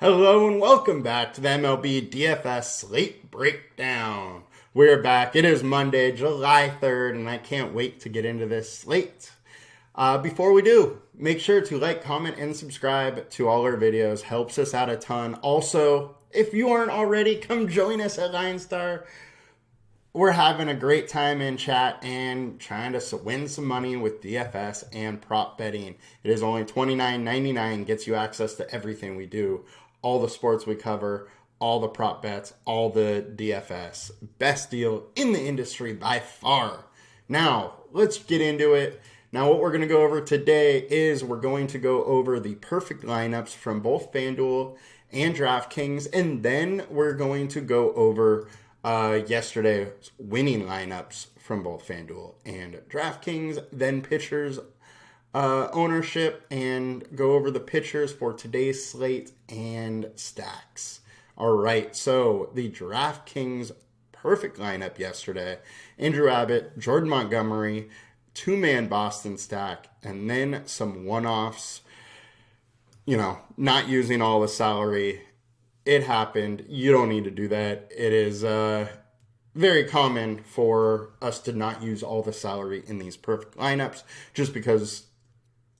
Hello and welcome back to the MLB DFS Slate Breakdown. We're back. It is Monday, July 3rd, and I can't wait to get into this slate. Before we do, make sure to like, comment, and subscribe to all our videos. Helps us out a ton. Also, if you aren't already, come join us at LineStar. We're having a great time in chat and trying to win some money with DFS and prop betting. It is only $29.99, gets you access to everything we do. All the sports we cover, all the prop bets, all the DFS. Best deal in the industry by far. Now, let's get into it. Now, what we're going to go over today is we're going to go over the perfect lineups from both FanDuel and DraftKings, and then we're going to go over yesterday's winning lineups from both FanDuel and DraftKings, then pitchers ownership, and go over the pitchers for today's slate and stacks. All right, so the DraftKings perfect lineup yesterday: Andrew Abbott, Jordan Montgomery, two-man Boston stack, and then some one-offs. Not using all the salary. It happened. You don't need to do that. It is very common for us to not use all the salary in these perfect lineups just because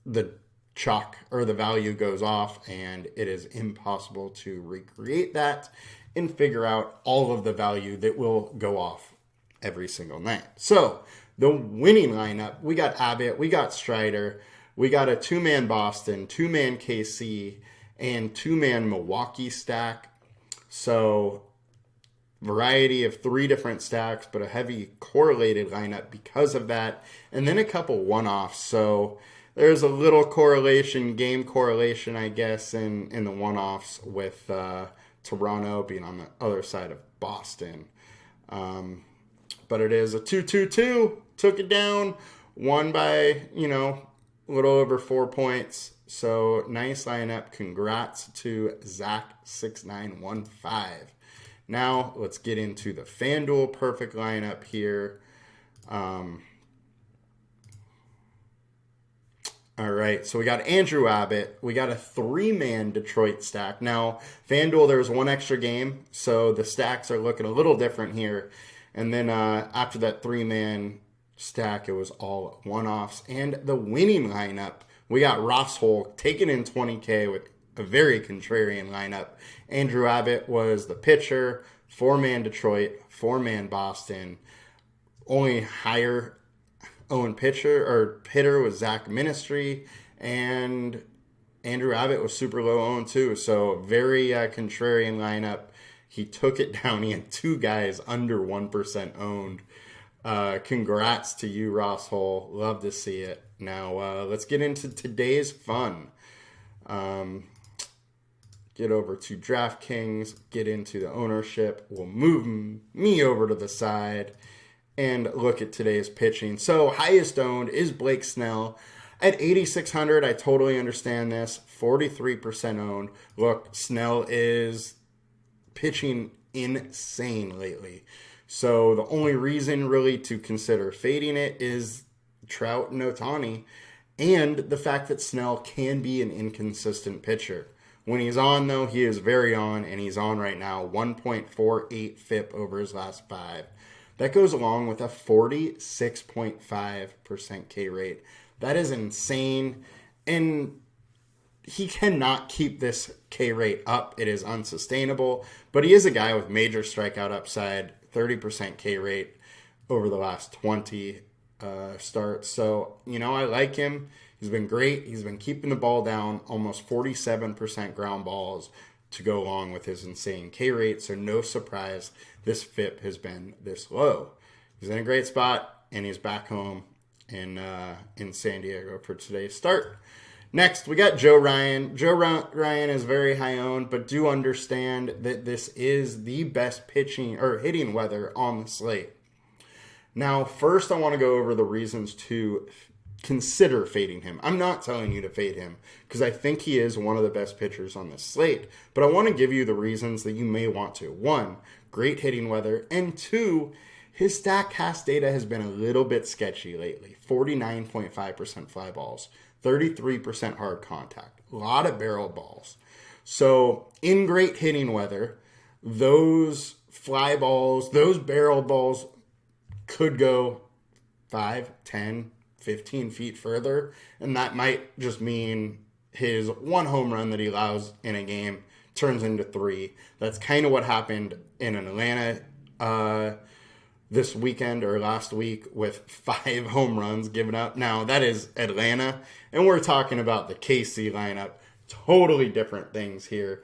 the chalk or the value goes off and it is impossible to recreate that and figure out all of the value that will go off every single night. So the winning lineup, we got Abbott, we got Strider, we got a two-man Boston, two-man KC, and two-man Milwaukee stack. So variety of three different stacks, but a heavy correlated lineup because of that. And then a couple one-offs. So there's a little correlation, game correlation, I guess, in the one-offs with Toronto being on the other side of Boston. But it is a 2-2-2. Took it down. Won by, a little over 4 points. So nice lineup. Congrats to Zach6915. Now let's get into the FanDuel perfect lineup here. All right, so we got Andrew Abbott. We got a three-man Detroit stack. Now, FanDuel, there's one extra game, so the stacks are looking a little different here. And then after that three-man stack, it was all one-offs. And the winning lineup, we got Ross Holt taking in 20K with a very contrarian lineup. Andrew Abbott was the pitcher, four-man Detroit, four-man Boston. Only higher owned hitter was Zach Ministry, and Andrew Abbott was super low owned too. So very contrarian lineup. He took it down. He had two guys under 1% owned. Congrats to you, Ross Hull. Love to see it. Now let's get into today's fun. Get over to DraftKings, get into the ownership. We'll move me over to the side and look at today's pitching. So highest owned is Blake Snell at 8,600. I totally understand this. 43% owned. Look, Snell is pitching insane lately. So the only reason really to consider fading it is Trout and Ohtani, and the fact that Snell can be an inconsistent pitcher. When he's on, though, he is very on, and he's on right now. 1.48 FIP over his last five. That goes along with a 46.5% K rate. That is insane, and he cannot keep this K rate up. It is unsustainable, but he is a guy with major strikeout upside, 30% K rate over the last 20 starts. So, I like him. He's been great. He's been keeping the ball down, almost 47% ground balls to go along with his insane K rate. So no surprise this FIP has been this low. He's in a great spot, and he's back home in San Diego for today's start. Next, we got Joe Ryan. Joe Ryan is very high owned, but do understand that this is the best pitching or hitting weather on the slate. Now, first I want to go over the reasons to consider fading him. I'm not telling you to fade him because I think he is one of the best pitchers on this slate, but I want to give you the reasons that you may want to. One, great hitting weather, and two, his StatCast data has been a little bit sketchy lately. 49.5% fly balls, 33% hard contact, a lot of barrel balls. So in great hitting weather, those fly balls, those barrel balls could go 5, 10, 15 feet further. And that might just mean his one home run that he allows in a game turns into 3. That's kind of what happened in Atlanta this weekend or last week with 5 home runs given up. Now, that is Atlanta, and we're talking about the KC lineup. Totally different things here.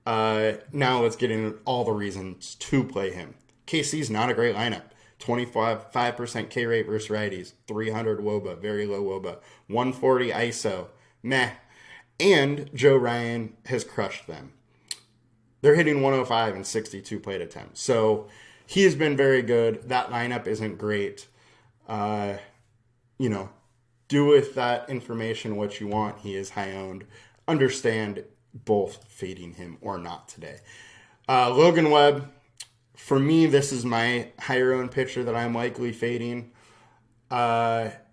Now let's get into all the reasons to play him. KC's not a great lineup. 25% K rate versus righties, 300 WOBA, very low WOBA, 140 ISO, meh. And Joe Ryan has crushed them. They're hitting 105 and 62 plate attempts. So he has been very good. That lineup isn't great. Do with that information what you want. He is high owned. Understand both fading him or not today. Logan Webb, for me, this is my higher owned pitcher that I'm likely fading.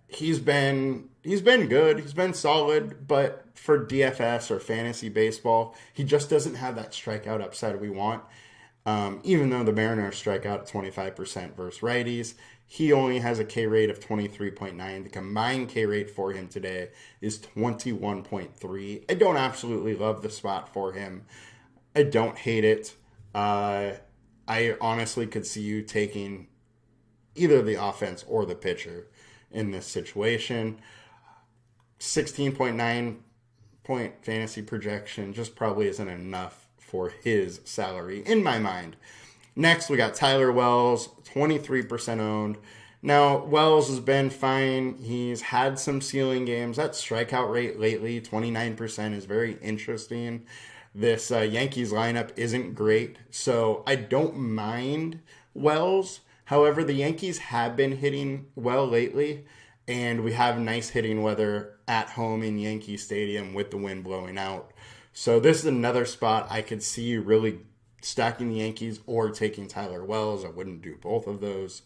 He's been good. He's been solid, but for DFS or fantasy baseball, he just doesn't have that strikeout upside we want. Even though the Mariners strike out at 25% versus righties, he only has a K rate of 23.9. The combined K rate for him today is 21.3. I don't absolutely love the spot for him. I don't hate it. I honestly could see you taking either the offense or the pitcher in this situation. 16.9 point fantasy projection just probably isn't enough for his salary in my mind. Next, we got Tyler Wells, 23% owned. Now, Wells has been fine. He's had some ceiling games. That strikeout rate lately, 29%, is very interesting. This Yankees lineup isn't great, so I don't mind Wells. However, the Yankees have been hitting well lately, and we have nice hitting weather at home in Yankee Stadium with the wind blowing out. So this is another spot I could see you really stacking the Yankees or taking Tyler Wells. I wouldn't do both of those.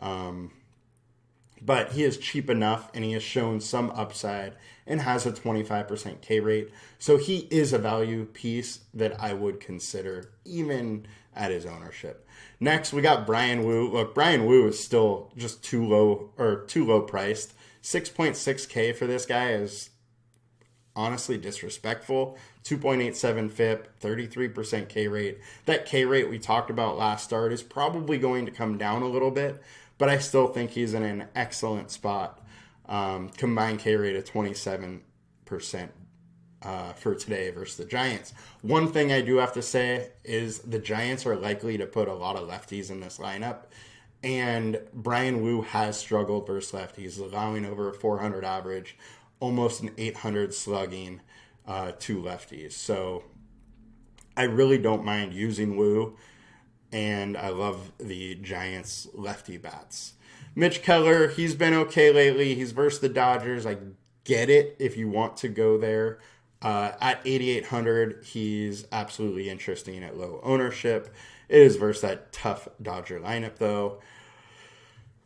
But he is cheap enough, and he has shown some upside and has a 25% K rate. So he is a value piece that I would consider even at his ownership. Next, we got Brian Wu. Look, Brian Wu is still just too low priced. 6.6K for this guy is honestly disrespectful. 2.87 FIP, 33% K rate. That K rate we talked about last start is probably going to come down a little bit, but I still think he's in an excellent spot. Combined K rate of 27% for today versus the Giants. One thing I do have to say is the Giants are likely to put a lot of lefties in this lineup, and Brian Wu has struggled versus lefties, allowing over a 400 average, almost an 800 slugging to lefties. So I really don't mind using Wu, and I love the Giants lefty bats. Mitch Keller, he's been okay lately. He's versus the Dodgers. I get it if you want to go there. At 8,800, he's absolutely interesting at low ownership. It is versus that tough Dodger lineup, though.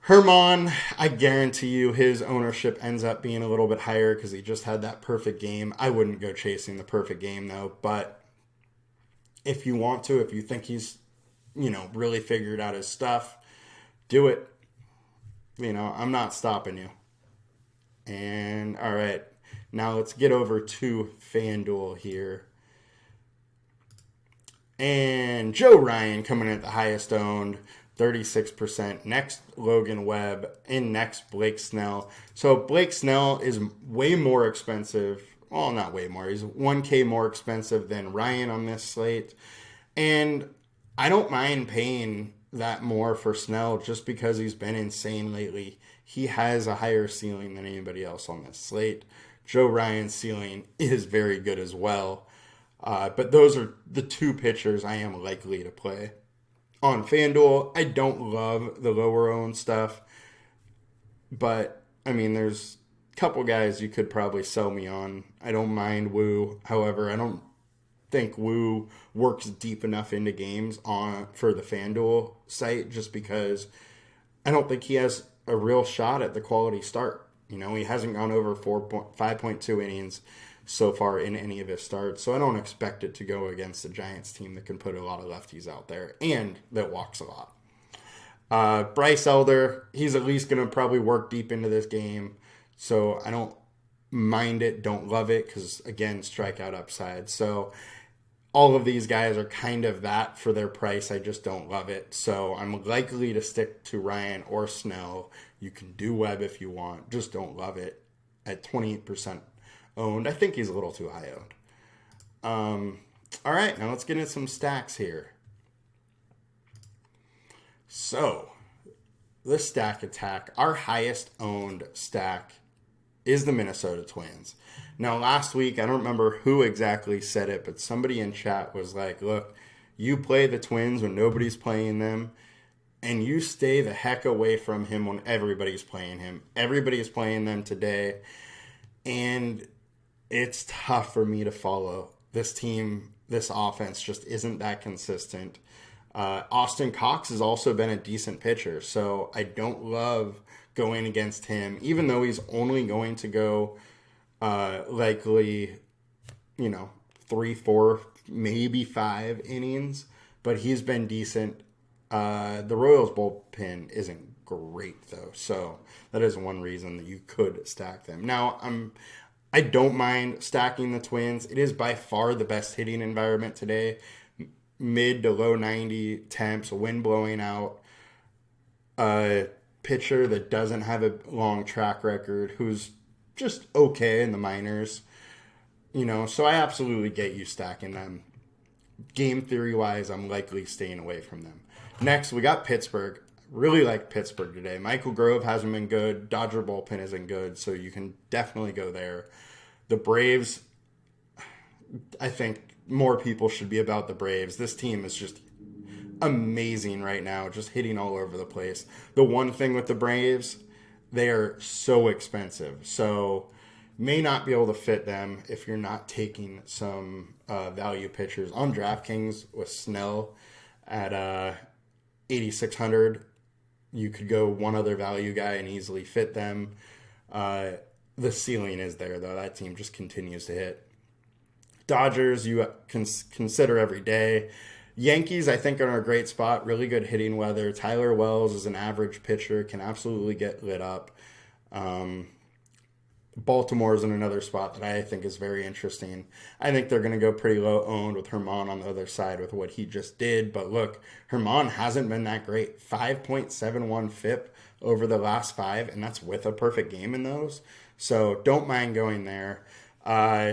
Herman, I guarantee you his ownership ends up being a little bit higher because he just had that perfect game. I wouldn't go chasing the perfect game, though. But if you want to, if you think he's, really figured out his stuff, do it. I'm not stopping you. And, all right, now let's get over to FanDuel here. And Joe Ryan coming in at the highest owned, 36%. Next, Logan Webb. And next, Blake Snell. So Blake Snell is way more expensive. Well, not way more. He's 1K more expensive than Ryan on this slate. And I don't mind paying that more for Snell just because he's been insane lately. He has a higher ceiling than anybody else on this slate. Joe Ryan's ceiling is very good as well. But those are the two pitchers I am likely to play. On FanDuel, I don't love the lower owned stuff. But, there's a couple guys you could probably sell me on. I don't mind Wu. However, I don't think Wu works deep enough into games for the FanDuel site just because I don't think he has a real shot at the quality start. He hasn't gone over 5.2 innings so far in any of his starts. So I don't expect it to go against a Giants team that can put a lot of lefties out there and that walks a lot. Bryce Elder, he's at least going to probably work deep into this game. So I don't mind it, don't love it, because, again, strikeout upside. So all of these guys are kind of that for their price. I just don't love it. So I'm likely to stick to Ryan or Snell. You can do Webb if you want. Just don't love it. At 28% owned, I think he's a little too high owned. All right, now let's get into some stacks here. So, the stack attack, our highest owned stack is the Minnesota Twins. Now, last week, I don't remember who exactly said it, but somebody in chat was like, look, you play the Twins when nobody's playing them, and you stay the heck away from him when everybody's playing him. Everybody's playing them today, and it's tough for me to follow. This team, this offense just isn't that consistent. Austin Cox has also been a decent pitcher, so I don't love going against him, even though he's only going to go likely, 3, 4, maybe 5 innings, but he's been decent. The Royals bullpen isn't great, though, so that is one reason that you could stack them. Now, I don't mind stacking the Twins. It is by far the best hitting environment today. Mid to low 90 temps, wind blowing out, pitcher that doesn't have a long track record, who's just okay in the minors. So I absolutely get you stacking them. Game theory wise, I'm likely staying away from them. Next, we got Pittsburgh. Really like Pittsburgh today. Michael Grove hasn't been good. Dodger bullpen isn't good, so you can definitely go there. The Braves, I think more people should be about the Braves. This team is just amazing right now, just hitting all over the place. The one thing with the Braves, they are so expensive, so may not be able to fit them if you're not taking some value pitchers on DraftKings with Snell at 8,600. You could go one other value guy and easily fit them. The ceiling is there, though. That team just continues to hit. Dodgers, you consider every day. Yankees, I think, are in a great spot. Really good hitting weather. Tyler Wells is an average pitcher, can absolutely get lit up. Baltimore is in another spot that I think is very interesting. I think they're going to go pretty low owned with Herman on the other side with what he just did. But look, Herman hasn't been that great. 5.71 FIP over the last 5, and that's with a perfect game in those. So don't mind going there.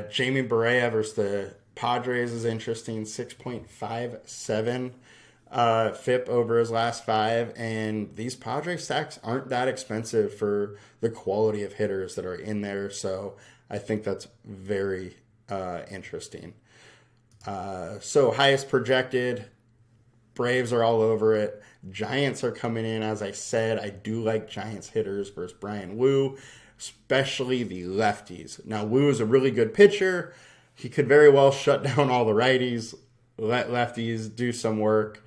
Jamie Barrea versus the Padres is interesting. 6.57 FIP over his last 5, and these Padres stacks aren't that expensive for the quality of hitters that are in there, so I think that's very interesting. So highest projected, Braves are all over it. Giants are coming in, as I said. I do like Giants hitters versus Brian Wu, especially the lefties. Now, Wu is a really good pitcher. He could very well shut down all the righties, let lefties do some work,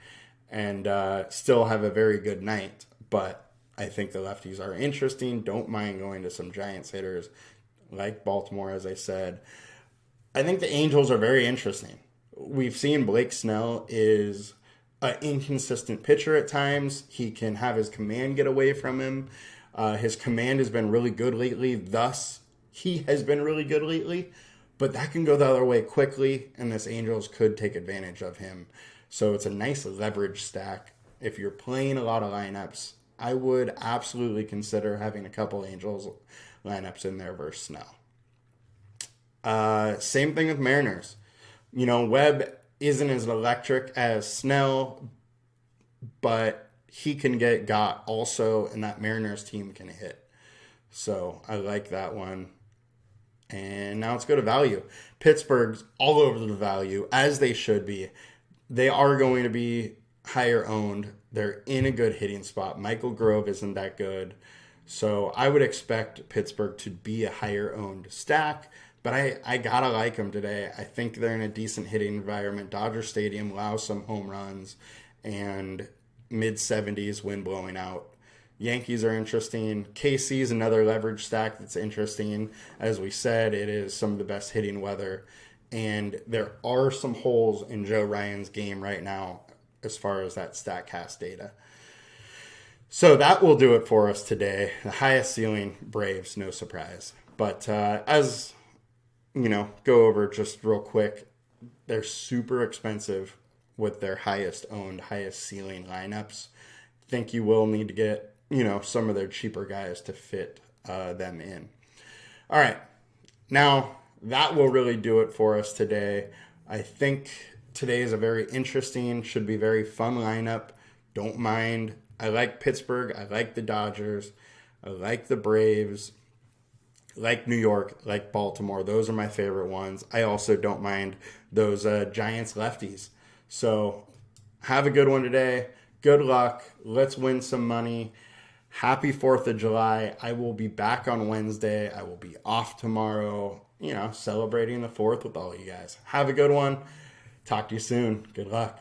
and still have a very good night. But I think the lefties are interesting. Don't mind going to some Giants hitters like Baltimore, as I said. I think the Angels are very interesting. We've seen Blake Snell is an inconsistent pitcher at times. He can have his command get away from him. His command has been really good lately. Thus, he has been really good lately. But that can go the other way quickly, and this Angels could take advantage of him. So it's a nice leverage stack. If you're playing a lot of lineups, I would absolutely consider having a couple Angels lineups in there versus Snell. Same thing with Mariners. Webb isn't as electric as Snell, but he can get got also, and that Mariners team can hit. So I like that one. And now let's go to value. Pittsburgh's all over the value, as they should be. They are going to be higher owned. They're in a good hitting spot. Michael Grove isn't that good. So I would expect Pittsburgh to be a higher owned stack. But I gotta like them today. I think they're in a decent hitting environment. Dodger Stadium allows some home runs and mid-70s wind blowing out. Yankees are interesting. KC is another leverage stack that's interesting. As we said, it is some of the best hitting weather. And there are some holes in Joe Ryan's game right now as far as that StatCast data. So that will do it for us today. The highest ceiling, Braves, no surprise. But as you know, go over just real quick, they're super expensive with their highest owned, highest ceiling lineups. Think you will need to get, you know, some of their cheaper guys to fit them in. All right. Now, that will really do it for us today. I think today is a very interesting, should be very fun lineup. Don't mind. I like Pittsburgh. I like the Dodgers. I like the Braves. Like New York, like Baltimore. Those are my favorite ones. I also don't mind those Giants lefties. So have a good one today. Good luck. Let's win some money. Happy 4th of July. I will be back on Wednesday. I will be off tomorrow, you know, celebrating the 4th with all you guys. Have a good one. Talk to you soon. Good luck.